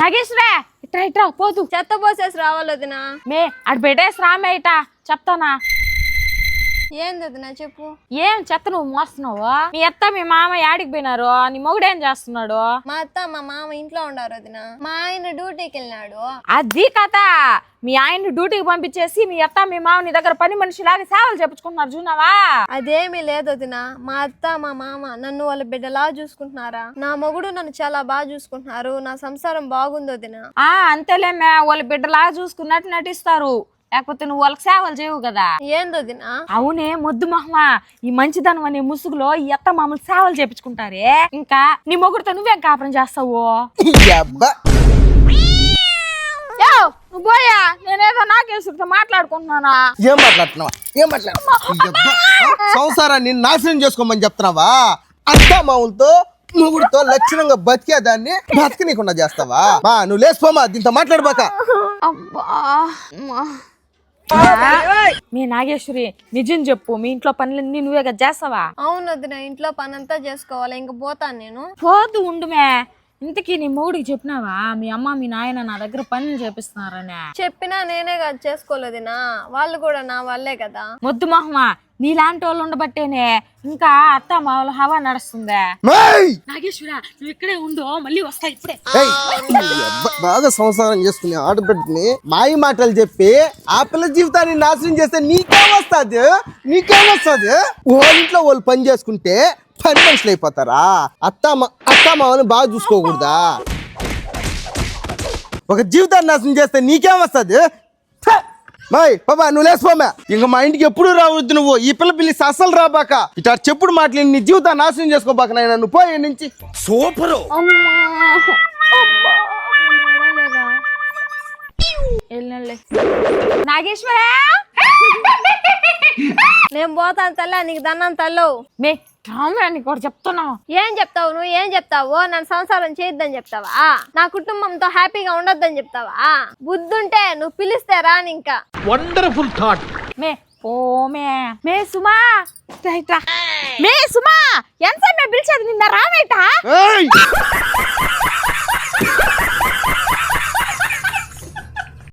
నాగేశ్వరే ఇట్రా ఇట్రా పోతు చెత్త పోసేసి రావాలి వదినా. మే అటు పెట్టేసి రామే ఇట చెప్తానా. ఏంది వదినా చెప్పు. ఏం చెత్త నువ్వు మోస్తున్నావు? మీ అత్త మీ మామ యాడికి పోయినారు? నీ మొగుడేం చేస్తున్నాడు? మా అత్త మా మామ ఇంట్లో ఉండారు వదినా. మా ఆయన డ్యూటీకి వెళ్ళినాడు. అది కథ. మీ ఆయన డ్యూటీకి పంపించేసి మీ అత్త మీ మామ నీ దగ్గర పని మనిషిలాగా సేవలు చెప్పుకుంటున్నారు చూన్నావా? అదేమీ లేదు వదినా. మా అత్త మా మామ నన్ను వాళ్ళ బిడ్డలా చూసుకుంటున్నారా. నా మొగుడు నన్ను చాలా బాగా చూసుకుంటున్నారు. నా సంసారం బాగుంది వదినా. అంతేలేమే, వాళ్ళ బిడ్డలాగా చూసుకున్నట్టు నటిస్తారు, లేకపోతే నువ్వు వాళ్ళకి సేవలు చేయవు కదా. ఏంది వదినా? అవునే మొద్దు మహమా, ఈ మంచిదనం అనే ముసుగులో ఈ అత్త మామూలు సేవలు చేపించుకుంటారే. ఇంకా నీ మొగుడుతో నువ్వేం కాపురం చేస్తావు? నువ్వు పోయా, నేనేదో నాగేశ్వరితో మాట్లాడుకుంటున్నానా? ఏం మాట్లాడుతున్నావా? సంసారాన్ని నాశనం చేసుకోమని చెప్తున్నావా? అత్త మావులతో మొగుడుతో లక్షణంగా బతికేదాన్ని బతికనీకుండా చేస్తావా? నువ్వు లేచిపోమా, దీంతో మాట్లాడబాక. మీ నాగేశ్వరి నిజం చెప్పు, మీ ఇంట్లో పనులన్నీ నువ్వే కదా చేస్తావా? అవును వదినా, ఇంట్లో పని అంతా చేసుకోవాలి. ఇంక పోతాను నేను. పోతూ ఉండుమే. ఇంతకీ నీ మొగుడికి చెప్పినావా మీ అమ్మ మీ నాయన నా దగ్గర పనులు చేపిస్తున్నారని? చెప్పినా నేనే కదా చేసుకోలేదినా. వాళ్ళు కూడా నా వాళ్ళే కదా. మొద్దు మహమా, నీలాంటి వాళ్ళు ఉండబట్టేనే ఇంకా అత్త మామూలు హవా నడుస్తుందే. నాగేశ్వర నువ్వు ఇక్కడే ఉండు, మళ్ళీ వస్తా ఇప్పుడే. బాగా సంసారం చేసుకునే ఆడబిడ్డని మాయి మాటలు చెప్పి ఆ పిల్ల జీవితాన్ని నాశనం చేస్తే నీకేమొస్తుంది? వాళ్ళ ఇంట్లో వాళ్ళు పని చేసుకుంటే పని మనుషులు అయిపోతారా? అత్తమామని బాగా చూసుకోకూడదా? ఒక జీవితాన్ని నాశనం చేస్తే నీకేమొస్తుంది? మాయ్ బాబా నువ్వు లేచిపోమా, ఇంక మా ఇంటికి ఎప్పుడు రావద్దు. నువ్వు ఈ పిల్ల పిలిస్తే అసలు రాబాక. ఇట్లా చెప్పుడు మాట్లాడి నీ జీవితాన్ని నాశనం చేసుకోబాక. నాయన నువ్వు పోయే నుంచి. సూపర్ నాగేశ్వర నేను పోతాను తల్లా, నీకు దన్నాను తల్లు. మే రామరాని కూడా చెప్తున్నావు. ఏం చెప్తావు నువ్వు? ఏం చెప్తావు? నన్ను సంసారం చేయొద్దని చెప్తావా? నా కుటుంబంతో హ్యాపీగా ఉండొద్దని చెప్తావా? బుద్ధుంటే నువ్వు పిలిస్తే రాని. ఇంకా వండర్ఫుల్ థాట్. మే ఓ మే సుమా మే సుమా ఎంత పిలిచేది నిన్న రావేట?